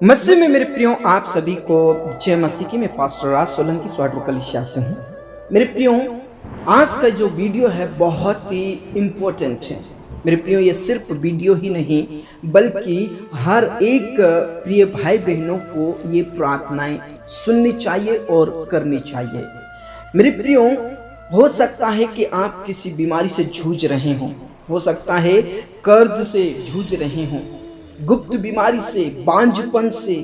मसीह में मेरे प्रियो, आप सभी को जय मसीह की। मैं पास्टर राज सोलंकी स्वागत कलीसिया से हूँ। मेरे प्रियो, आज का जो वीडियो है बहुत ही इम्पोर्टेंट है। मेरे प्रियो, ये सिर्फ वीडियो ही नहीं बल्कि हर एक प्रिय भाई बहनों को ये प्रार्थनाएं सुननी चाहिए और करनी चाहिए। मेरे प्रियो, हो सकता है कि आप किसी बीमारी से जूझ रहे हो सकता है कर्ज से जूझ रहे हों, गुप्त बीमारी से, बांझपन से,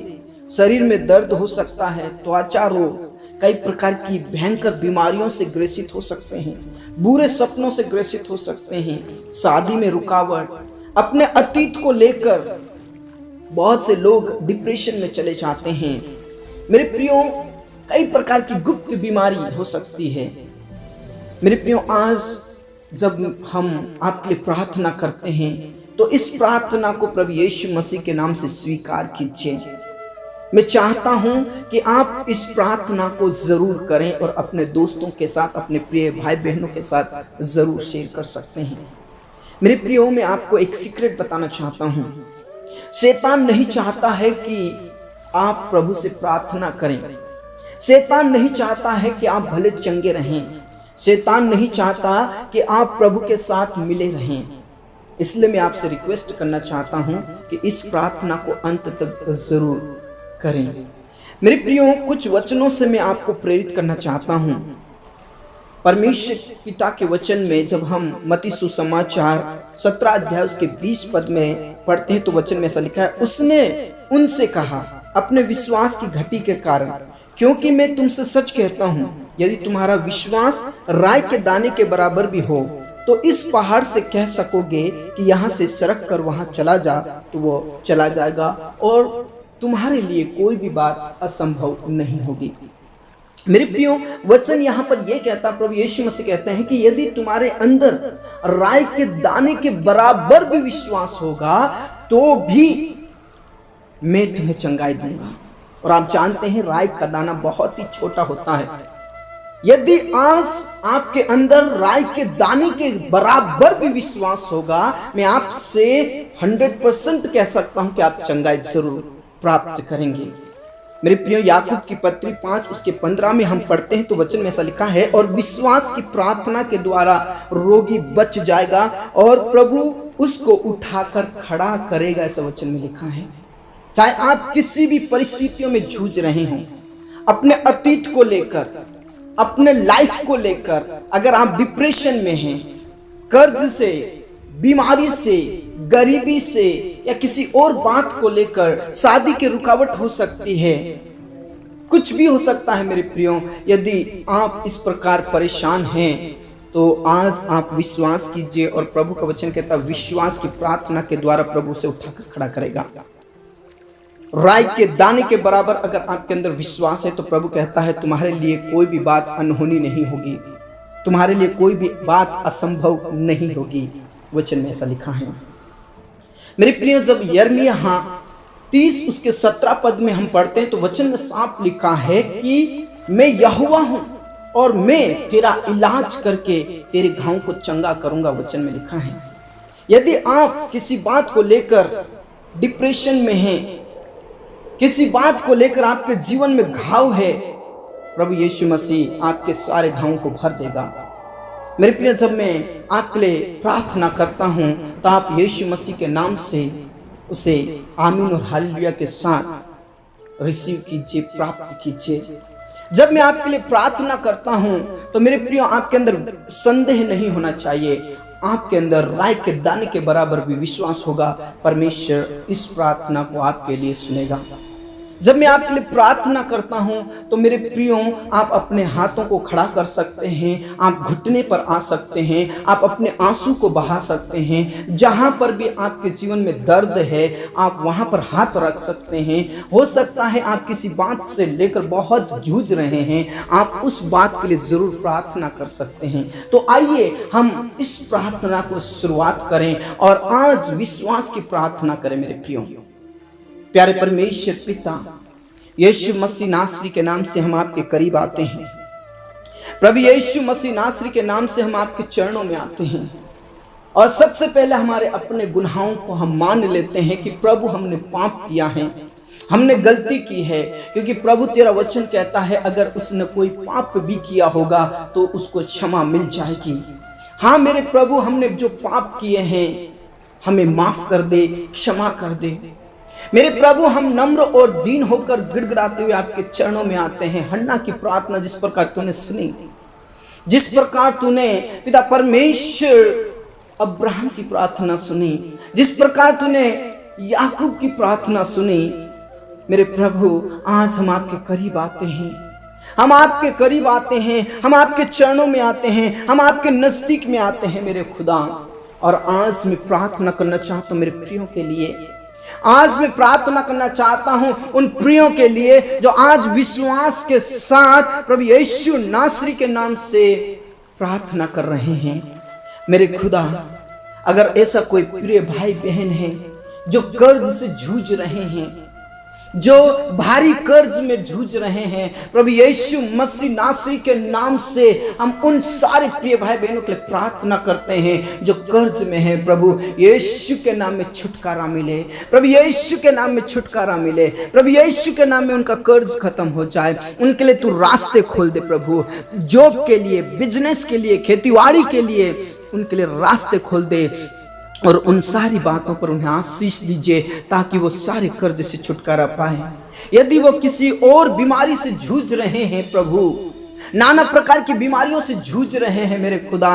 शरीर में दर्द हो सकता है, त्वचा रोग, कई प्रकार की भयंकर बीमारियों से ग्रसित हो सकते हैं, बुरे सपनों से ग्रसित हो सकते हैं, शादी में रुकावट, अपने अतीत को लेकर बहुत से लोग डिप्रेशन में चले जाते हैं। मेरे प्रियो, कई प्रकार की गुप्त बीमारी हो सकती है। मेरे प्रियो, आज जब हम आपके लिए प्रार्थना करते हैं तो इस प्रार्थना को प्रभु यीशु मसीह के नाम से स्वीकार कीजिए। मैं चाहता हूं कि आप इस प्रार्थना को जरूर करें और अपने दोस्तों के साथ, अपने प्रिय भाई बहनों के साथ जरूर शेयर कर सकते हैं। मेरे प्रियो, मैं आपको एक सीक्रेट बताना चाहता हूं। शैतान नहीं चाहता है कि आप प्रभु से प्रार्थना करें। शैतान नहीं चाहता है कि आप भले चंगे रहें। शैतान नहीं चाहता कि आप प्रभु के साथ मिले रहें। इसलिए मैं आपसे रिक्वेस्ट करना चाहता हूं कि इस प्रार्थना को अंत तक जरूर करें। मेरे प्रियो, कुछ वचनों से मैं आपको प्रेरित करना चाहता हूं। परमेश्वर पिता के वचन में जब हम मत्ती सुसमाचार 17 अध्याय उसके 20 पद में पढ़ते हैं तो वचन में ऐसा लिखा है, उसने उनसे कहा, अपने विश्वास की घटी के कारण, क्योंकि मैं तुमसे सच कहता हूं, यदि तुम्हारा विश्वास राई के दाने के बराबर भी हो तो इस पहाड़ से कह सकोगे कि यहाँ से सरक कर वहाँ चला जा, तो वो चला जाएगा और तुम्हारे लिए कोई भी बात असंभव नहीं होगी। मेरे प्रियो, वचन यहाँ पर यह कहता, प्रभु यीशु मसीह कहते हैं कि यदि तुम्हारे अंदर राई के दाने के बराबर भी विश्वास होगा तो भी मैं तुम्हें चंगाई दूंगा। और आप जानते हैं राई का दाना बहुत ही छोटा होता है। यदि आज आपके अंदर राई के दाने के बराबर भी विश्वास होगा, मैं आपसे 100% कह सकता हूं कि आप चंगाई जरूर प्राप्त करेंगे। मेरे प्रियो, याकूब की पत्री 5 उसके 15 में हम पढ़ते हैं तो वचन में ऐसा लिखा है, और विश्वास की प्रार्थना के द्वारा रोगी बच जाएगा और प्रभु उसको उठाकर खड़ा करेगा। ऐसा वचन में लिखा है। चाहे आप किसी भी परिस्थितियों में जूझ रहे हों, अपने अतीत को लेकर, अपने लाइफ को लेकर, अगर आप डिप्रेशन में हैं, कर्ज से, बीमारी से, गरीबी से या किसी और बात को लेकर, शादी की रुकावट हो सकती है, कुछ भी हो सकता है। मेरे प्रियो, यदि आप इस प्रकार परेशान हैं तो आज आप विश्वास कीजिए और प्रभु का वचन कहता है विश्वास की प्रार्थना के द्वारा प्रभु से उठाकर खड़ा करेगा। राई के दाने के बराबर अगर आपके अंदर विश्वास है तो प्रभु कहता है तुम्हारे लिए कोई भी बात अनहोनी नहीं होगी, तुम्हारे लिए कोई भी बात असंभव नहीं होगी। वचन में ऐसा लिखा है। मेरे प्रियो, जब यिर्मयाह 30 उसके 17 पद में हम पढ़ते हैं तो वचन में साफ लिखा है कि मैं यहोवा हूं और मैं तेरा इलाज करके तेरे घाव को चंगा करूंगा। वचन में लिखा है। यदि आप किसी बात को लेकर डिप्रेशन में हैं, किसी बात को लेकर आपके जीवन में घाव है, प्रभु यीशु मसीह आपके सारे घावों को भर देगा। मेरे प्रिय, जब मैं आपके लिए प्रार्थना करता हूं तो आप यीशु मसीह के नाम से उसे आमीन और हालेलुया के साथ रिसीव कीजिए, प्राप्त कीजिए। जब मैं आपके लिए प्रार्थना करता हूं तो मेरे प्रिय, आपके अंदर संदेह नहीं होना चाहिए, आपके अंदर राई के दाने के बराबर भी विश्वास होगा। परमेश्वर इस प्रार्थना को आपके लिए सुनेगा। जब मैं आपके लिए प्रार्थना करता हूं तो मेरे प्रियो, आप अपने हाथों को खड़ा कर सकते हैं, आप घुटने पर आ सकते हैं, आप अपने आंसू को बहा सकते हैं। जहां पर भी आपके जीवन में दर्द है आप वहां पर हाथ रख सकते हैं। हो सकता है आप किसी बात से लेकर बहुत जूझ रहे हैं, आप उस बात के लिए जरूर प्रार्थना कर सकते हैं। तो आइए हम इस प्रार्थना को शुरुआत करें और आज विश्वास की प्रार्थना करें। मेरे प्रियो, प्यारे परमेश्वर पिता, यीशु मसीह नासरी के नाम से हम आपके करीब आते हैं। प्रभु यीशु मसीह नासरी के नाम से हम आपके चरणों में आते हैं और सबसे पहले हमारे अपने गुनाहों को हम मान लेते हैं कि प्रभु हमने पाप किया है, हमने गलती की है, क्योंकि प्रभु तेरा वचन कहता है अगर उसने कोई पाप भी किया होगा तो उसको क्षमा मिल जाएगी। हाँ मेरे प्रभु, हमने जो पाप किए हैं हमें माफ कर दे, क्षमा कर दे। मेरे प्रभु, हम नम्र और दीन होकर गिड़गिड़ाते हुए आपके चरणों में आते हैं। हन्ना की प्रार्थना जिस प्रकार तूने सुनी, जिस प्रकार तूने पिता परमेश्वर अब्राहम की प्रार्थना सुनी, जिस प्रकार तूने याकूब की प्रार्थना सुनी, मेरे प्रभु आज हम आपके करीब आते हैं, हम आपके करीब आते हैं, हम आपके चरणों में आते हैं, हम आपके नजदीक में आते हैं मेरे खुदा। और आज मैं प्रार्थना करना चाहता हूँ मेरे प्रियों के लिए, आज मैं प्रार्थना करना चाहता हूं उन प्रियों के लिए जो आज विश्वास के साथ प्रभु यीशु नासरी के नाम से प्रार्थना कर रहे हैं। मेरे खुदा, अगर ऐसा कोई प्रिय भाई बहन है जो कर्ज से जूझ रहे हैं, जो भारी कर्ज में जूझ रहे हैं, प्रभु यीशु मसीह नासरी के नाम से हम उन सारे प्रिय भाई बहनों के लिए प्रार्थना करते हैं जो कर्ज में है। प्रभु यीशु के नाम में छुटकारा मिले, प्रभु यीशु के नाम में छुटकारा मिले, प्रभु यीशु के नाम में उनका कर्ज खत्म हो जाए। उनके लिए तू रास्ते खोल दे प्रभु, जॉब के लिए, बिजनेस के लिए, खेतीबाड़ी के लिए उनके लिए रास्ते खोल दे और उन सारी बातों पर उन्हें आशीष दीजिए ताकि वो सारे कर्ज से छुटकारा पाए। यदि वो किसी और बीमारी से जूझ रहे हैं प्रभु, नाना प्रकार की बीमारियों से जूझ रहे हैं मेरे खुदा,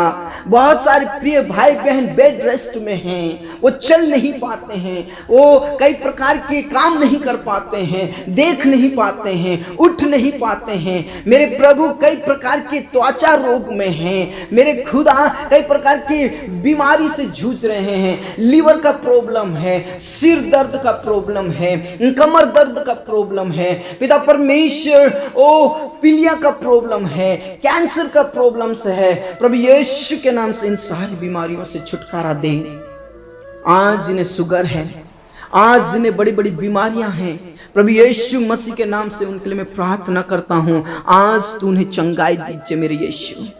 बहुत सारे प्रिय भाई बहन बेड रेस्ट में हैं, वो चल नहीं पाते हैं, वो कई प्रकार के काम नहीं कर पाते हैं, देख नहीं पाते हैं, उठ नहीं पाते हैं मेरे प्रभु, कई प्रकार के त्वचा रोग में हैं मेरे खुदा, कई प्रकार की बीमारी से जूझ रहे हैं, लीवर का प्रॉब्लम है, सिर दर्द का प्रॉब्लम है, कमर दर्द का प्रॉब्लम है पिता परमेश्वर, ओ पीलिया का प्रॉब्लम है, कैंसर का प्रॉब्लम्स है, प्रभु यीशु के नाम से इन सारी बीमारियों से छुटकारा दे। आज जिन्हें शुगर है, आज जिन्हें बड़ी बड़ी बीमारियां हैं, प्रभु यीशु मसीह के नाम से उनके लिए मैं प्रार्थना करता हूं, आज तू उन्हें चंगाई दीजिए मेरे यीशु,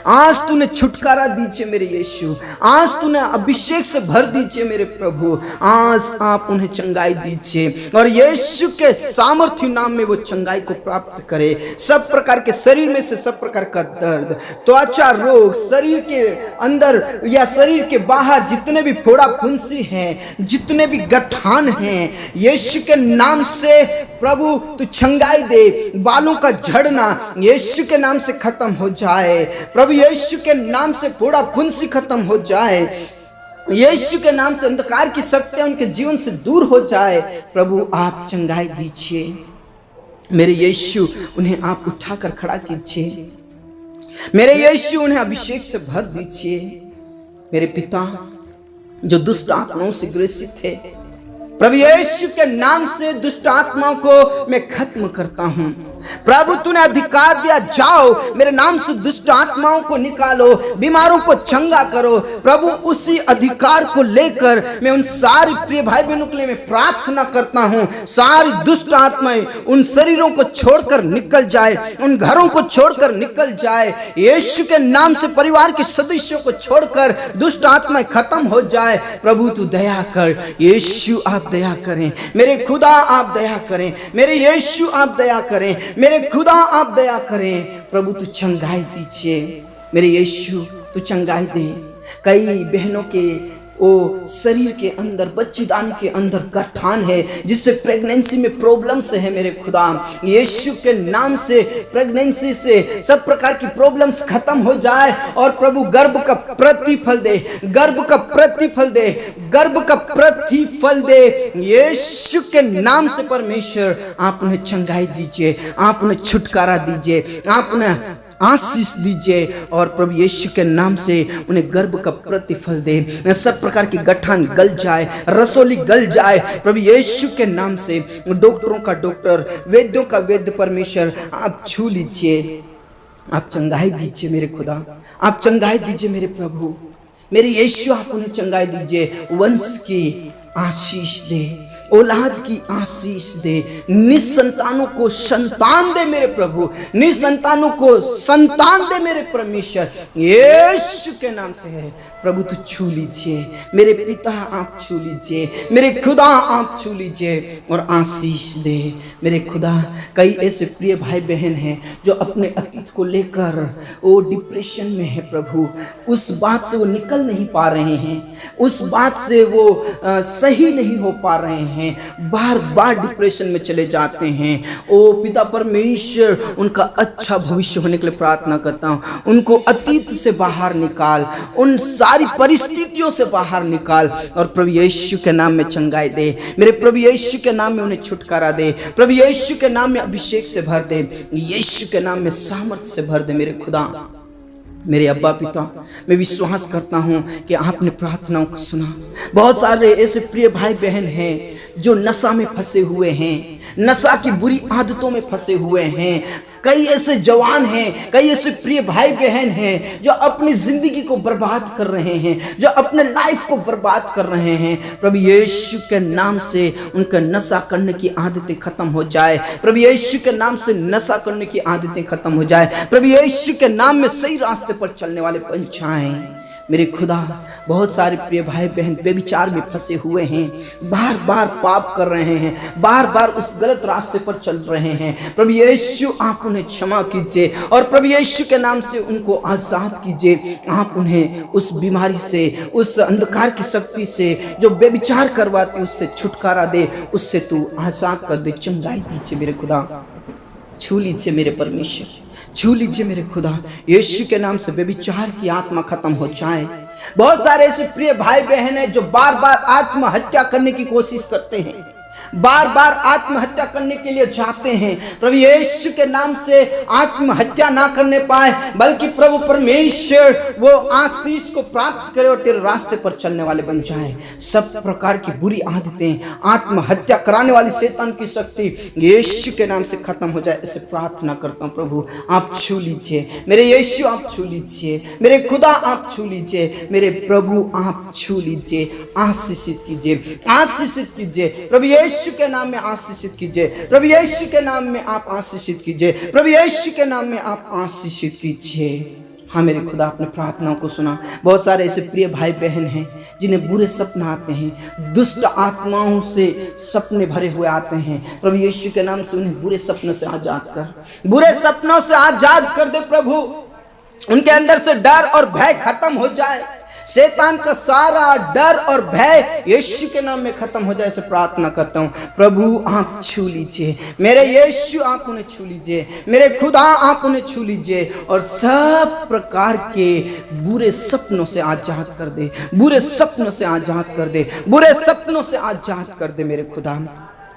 आज तूने छुटकारा दीजिए मेरे यीशु, आज तूने अभिषेक से भर दीजिए मेरे प्रभु, आज आप उन्हें चंगाई दीजिए और यीशु के सामर्थ्य नाम में वो चंगाई को प्राप्त करे। सब प्रकार के शरीर में से सब प्रकार का दर्द, त्वचा रोग, शरीर के अंदर या शरीर के बाहर जितने भी फोड़ा फुंसी हैं, जितने भी गठान हैं, यीशु के नाम से प्रभु तू चंगाई दे। बालों का झड़ना यीशु के नाम से खत्म हो जाए, प्रभु यीशु के नाम से फोड़ा फुंसी खत्म हो जाए, यीशु के नाम से अंधकार की शक्तियां उनके जीवन से दूर हो जाए। प्रभु आप चंगाई दीजिए मेरे यीशु, उन्हें आप उठाकर खड़ा कीजिए मेरे यीशु, उन्हें अभिषेक से भर दीजिए मेरे पिता। जो दुष्ट आत्माओं से ग्रसित थे, प्रभु यीशु के नाम से दुष्ट आत्माओं को मैं खत्म करता हूं। प्रभु तूने अधिकार दिया, जाओ मेरे नाम से दुष्ट आत्माओं को निकालो, बीमारों को चंगा करो। प्रभु उसी अधिकार को लेकर मैं उन सारे प्रिय भाई बहनों के लिए मैं प्रार्थना करता हूं, सारी दुष्ट आत्माएं उन शरीरों को छोड़कर निकल जाए, उन घरों को छोड़कर निकल जाए, यीशु के नाम से परिवार के सदस्यों को छोड़कर दुष्ट आत्माएं खत्म हो जाए। प्रभु तू दया कर, यीशु आप दया करें मेरे खुदा, आप दया करें मेरे यीशु, आप दया करें मेरे खुदा, आप दया करें। प्रभु तू चंगाई दीजिए मेरे यीशु, तू चंगाई दे। कई बहनों के ओ शरीर के अंदर, बच्चेदानी के अंदर गठान है, जिससे प्रेगनेंसी में प्रॉब्लम्स है मेरे खुदा, यीशु के नाम से प्रेगनेंसी से सब प्रकार की प्रॉब्लम्स खत्म हो जाए और प्रभु गर्भ का प्रतिफल दे, गर्भ का प्रतिफल दे, गर्भ का प्रतिफल दे यीशु के नाम से। परमेश्वर आप उन्हें चंगाई दीजिए, आप उन्हें छुटकारा दीजिए, आप उन्हें आशीष दीजिए और प्रभु यीशु के नाम से उन्हें गर्भ का प्रतिफल दे। सब प्रकार की गठान गल जाए, रसोली गल जाए प्रभु यीशु के नाम से। डॉक्टरों का डॉक्टर, वैद्यों का वैद्य, परमेश्वर आप छू लीजिए, आप चंगाई दीजिए मेरे खुदा, आप चंगाई दीजिए मेरे प्रभु, मेरे यीशु आप उन्हें चंगाई दीजिए। वंश की आशीष दे, औलाद की आशीष दे, निसंतानों को संतान दे मेरे प्रभु, निसंतानों को संतान दे मेरे परमेश्वर, यीशु के नाम से है प्रभु। तू छू लीजिए मेरे पिता, आप छू लीजिए मेरे खुदा, आप छू लीजिए और आशीष दे मेरे खुदा। कई ऐसे प्रिय भाई बहन हैं जो अपने अतीत को लेकर वो डिप्रेशन में है प्रभु, उस बात से वो निकल नहीं पा रहे हैं, उस बात से वो सही नहीं हो पा रहे हैं, बार बार डिप्रेशन में चले जाते हैं। ओ पिता परमेश्वर, उनका अच्छा भविष्य होने के लिए प्रार्थना करता हूँ, उनको अतीत से बाहर निकाल, उन सारी परिस्थितियों से बाहर निकाल और प्रभु यीशु के नाम में चंगाई दे मेरे प्रभु, यीशु के नाम में उन्हें छुटकारा दे प्रभु, यीशु के नाम में अभिषेक से भर दे, यीशु के नाम में सामर्थ्य से भर दे मेरे खुदा। मेरे अब्बा पिता, मैं विश्वास करता हूँ कि आपने प्रार्थनाओं को सुना। बहुत सारे ऐसे प्रिय भाई बहन हैं जो नशा में फंसे हुए हैं, नशा की बुरी आदतों में फंसे हुए हैं। कई ऐसे जवान हैं, कई ऐसे प्रिय भाई बहन हैं जो अपनी जिंदगी को बर्बाद कर रहे हैं, जो अपने लाइफ को बर्बाद कर रहे हैं। प्रभु यीशु के नाम से उनका नशा करने की आदतें खत्म हो जाए, प्रभु यीशु के नाम से नशा करने की आदतें खत्म हो जाए, प्रभु यीशु के नाम में सही रास्ते पर चलने वाले बन जाएं मेरे खुदा। बहुत सारे प्रिय भाई बहन बेविचार में फंसे हुए हैं, बार बार पाप कर रहे हैं, बार बार उस गलत रास्ते पर चल रहे हैं। प्रभु यीशु, आप उन्हें क्षमा कीजिए और प्रभु यीशु के नाम से उनको आज़ाद कीजिए। आप उन्हें उस बीमारी से, उस अंधकार की शक्ति से जो बेविचार करवाती, उससे छुटकारा दे, उससे तू आज़ाद कर दे, चंगाई दीजिए मेरे खुदा। छू लीजिए मेरे परमेश्वर, छू लीजिए मेरे खुदा। यीशु के नाम से बेविचार की आत्मा खत्म हो जाए। बहुत सारे ऐसे प्रिय भाई बहन हैं जो बार बार आत्महत्या करने की कोशिश करते हैं, बार बार आत्महत्या करने के लिए जाते हैं। प्रभु यीशु के नाम से आत्महत्या ना करने पाए, बल्कि प्रभु परमेश्वर वो आशीष को प्राप्त करे और तेरे रास्ते पर चलने वाले बन जाए। सब प्रकार की बुरी आदतें, आत्महत्या कराने वाली शैतान की शक्ति यीशु के नाम से खत्म हो जाए, ऐसे प्रार्थना करता हूँ। प्रभु आप छू लीजिए मेरे यीशु, आप छू लीजिए मेरे खुदा, आप छू लीजिए मेरे प्रभु, आप छू लीजिए, आशीषित कीजिए, आशीषित कीजिए प्रभु यीशु के नाम में, आशीषित कीजिए प्रभु यीशु के नाम में, आप आशीषित कीजिए प्रभु यीशु के नाम में, आप आशीषित कीजिए। हाँ मेरे खुदा, अपने प्रार्थनाओं को सुना। बहुत सारे ऐसे प्रिय भाई बहन हैं जिन्हें बुरे सपने आते हैं, दुष्ट आत्माओं से सपने भरे हुए आते हैं। प्रभु यीशु के नाम से उन्हें बुरे सपनों से आजाद कर, बुरे सपनों से आजाद कर दे प्रभु। उनके अंदर से डर और भय खत्म हो जाए, शैतान का सारा डर और भय यीशु के नाम में खत्म हो जाए, ऐसे प्रार्थना करता हूँ। प्रभु आप छू लीजिए मेरे यीशु, आप उन्हें छू लीजिए मेरे खुदा, आप उन्हें छू लीजिए और सब प्रकार के बुरे सपनों से आजाद कर दे, बुरे सपनों से आजाद कर दे, बुरे सपनों से आजाद कर दे मेरे खुदा।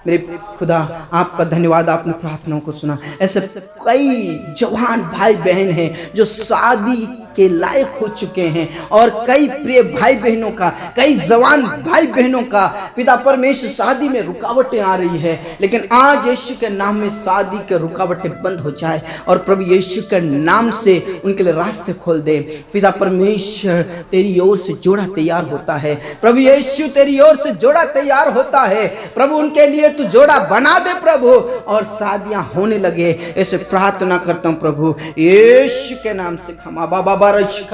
मेरे खुदा आपका धन्यवाद, आपने प्रार्थनाओं को सुना। ऐसे कई जवान भाई बहन हैं जो शादी के लायक हो चुके हैं और कई प्रिय भाई बहनों का, कई जवान भाई बहनों का पिता परमेश्वर शादी में रुकावटें आ रही है, लेकिन आज यीशु के नाम में शादी के रुकावटें बंद हो जाए और प्रभु यीशु के नाम से उनके लिए रास्ते खोल दे। पिता परमेश्वर तेरी ओर से जोड़ा तैयार होता है, प्रभु यीशु तेरी ओर से जोड़ा तैयार होता है। प्रभु उनके लिए तू जोड़ा बना दे प्रभु और शादियां होने लगे, ऐसे प्रार्थना करता हूँ प्रभु यीशु के नाम से। खमा बाबा यीशु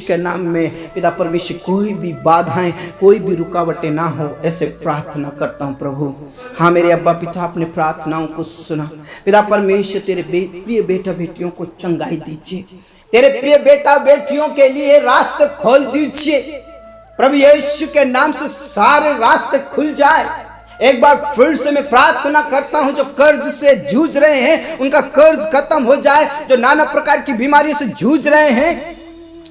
के नाम में पिता परमेश्वर कोई भी बाधाएं, कोई भी रुकावटें ना हो, ऐसे प्रार्थना करता हूँ प्रभु। हाँ मेरे अब्बा पिता, अपने प्रार्थनाओं को सुना। पिता परमेश्वर तेरे प्रिय बेटा बेटियों को चंगाई दीजिए, तेरे प्रिय बेटा बेटियों के लिए रास्ते खोल दीजिए प्रभु यीशु के नाम से, सारे रास्ते खुल जाए। एक बार फिर से मैं प्रार्थना करता हूं, जो कर्ज से जूझ रहे हैं उनका कर्ज खत्म हो जाए, जो नाना प्रकार की बीमारियों से जूझ रहे हैं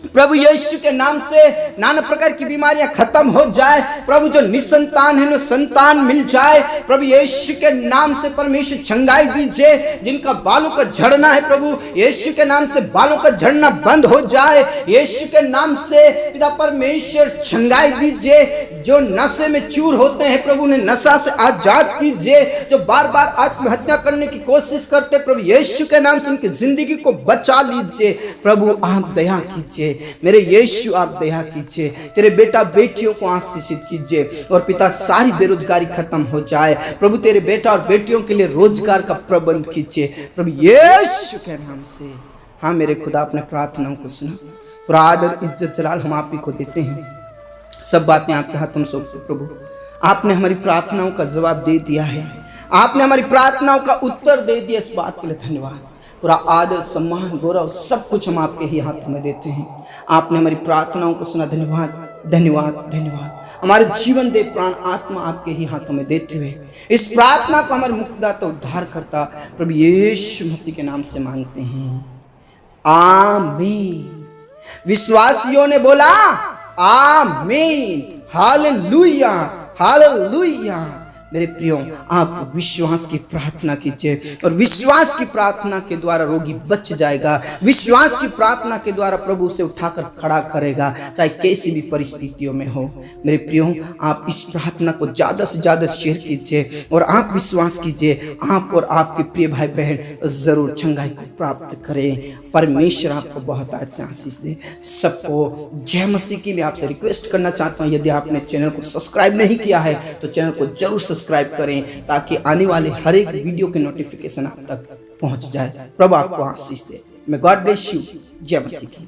प्रभु यीशु के नाम से नाना प्रकार की बीमारियां खत्म हो जाए। प्रभु जो निसंतान है, संतान मिल जाए प्रभु यीशु के नाम से। परमेश्वर चंगाई दीजिए, जिनका बालों का झड़ना है प्रभु यीशु के नाम से बालों का झड़ना बंद हो जाए। यीशु के नाम से पिता परमेश्वर चंगाई दीजिए। जो नशे में चूर होते हैं प्रभु ने नशा से आजाद कीजिए, जो बार बार आत्महत्या करने की कोशिश करते प्रभु यीशु के नाम से उनकी जिंदगी को बचा लीजिए। प्रभु आप दया कीजिए, मेरे यीशु आप दया कीजिए, तेरे बेटा बेटियों को आशीषित कीजिए और पिता सारी बेरोजगारी खत्म हो जाए। प्रभु तेरे बेटा और बेटियों के लिए रोजगार का प्रबंध कीजिए प्रभु यीशु के नाम से। हाँ मेरे खुदा अपने प्रार्थनाओं को सुना, पूरा आदर इज्जत जलाल हम आप ही को देते हैं, सब बातें आपके हाथों में सौंपते प्रभु। आपने हमारी प्रार्थनाओं का जवाब दे दिया है, आपने हमारी प्रार्थनाओं का उत्तर दे दिया, इस बात के लिए धन्यवाद। पूरा आदर सम्मान गौरव सब कुछ हम आपके ही हाथों में देते हैं। आपने हमारी प्रार्थनाओं को सुना, धन्यवाद धन्यवाद धन्यवाद। हमारे जीवन दे प्राण आत्मा आपके ही हाथों में देते हुए इस प्रार्थना को हमारे मुक्तिदाता उद्धार करता प्रभु यीशु मसीह के नाम से मांगते हैं, आमीन। विश्वासियों ने बोला आमीन, हालेलुया हालेलुया। मेरे प्रियो आप विश्वास की प्रार्थना कीजिए और विश्वास की प्रार्थना के द्वारा रोगी बच जाएगा। विश्वास की प्रार्थना के द्वारा प्रभु उसे उठाकर खड़ा करेगा, चाहे कैसी भी परिस्थितियों में हो। मेरे प्रियो आप इस प्रार्थना को ज़्यादा से ज़्यादा शेयर कीजिए और आप विश्वास कीजिए, आप और आपके प्रिय भाई बहन जरूर चंगाई को प्राप्त करें। परमेश्वर आपको बहुत अच्छा आशीष दे। सबको जय मसीह की। मैं आपसे रिक्वेस्ट करना चाहता हूँ, यदि आपने चैनल को सब्सक्राइब नहीं किया है तो चैनल को जरूर सब्सक्राइब करें ताकि आने वाले हर एक वीडियो के नोटिफिकेशन आप तक पहुंच जाए। प्रभु आपको आशीष दे। मैं गॉड ब्लेस यू। जय मसीह की।